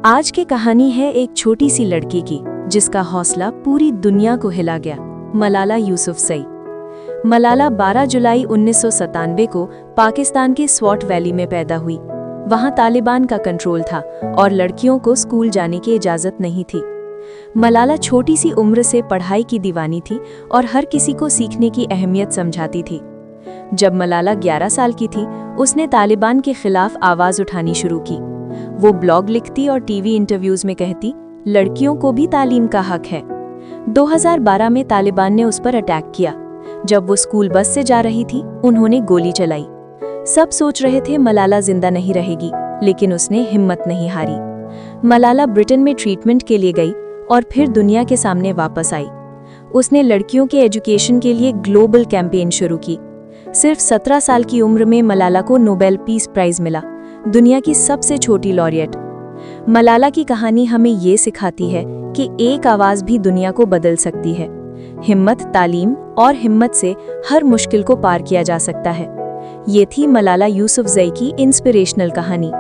आज की कहानी है एक छोटी सी लड़की की जिसका हौसला पूरी दुनिया को हिला गया। मलाला यूसुफजई। मलाला 12 जुलाई 1997 को पाकिस्तान के स्वॉट वैली में पैदा हुई। वहां तालिबान का कंट्रोल था और लड़कियों को स्कूल जाने की इजाज़त नहीं थी। मलाला छोटी सी उम्र से पढ़ाई की दीवानी थी और हर किसी को सीखने की अहमियत समझाती थी। जब मलाला 11 साल की थी, उसने तालिबान के खिलाफ आवाज़ उठानी शुरू की। वो ब्लॉग लिखती और टीवी इंटरव्यूज में कहती, लड़कियों को भी तालीम का हक है। 2012 में तालिबान ने उस पर अटैक किया। जब वो स्कूल बस से जा रही थी, उन्होंने गोली चलाई। सब सोच रहे थे मलाला जिंदा नहीं रहेगी, लेकिन उसने हिम्मत नहीं हारी। मलाला ब्रिटेन में ट्रीटमेंट के लिए गई और फिर दुनिया के सामने वापस आई। उसने लड़कियों के एजुकेशन के लिए ग्लोबल कैंपेन शुरू की। सिर्फ 17 साल की उम्र में मलाला को नोबेल पीस प्राइज मिला, दुनिया की सबसे छोटी लॉरिएट। मलाला की कहानी हमें ये सिखाती है कि एक आवाज़ भी दुनिया को बदल सकती है। हिम्मत, तालीम और हिम्मत से हर मुश्किल को पार किया जा सकता है। ये थी मलाला यूसुफजई की इंस्पिरेशनल कहानी।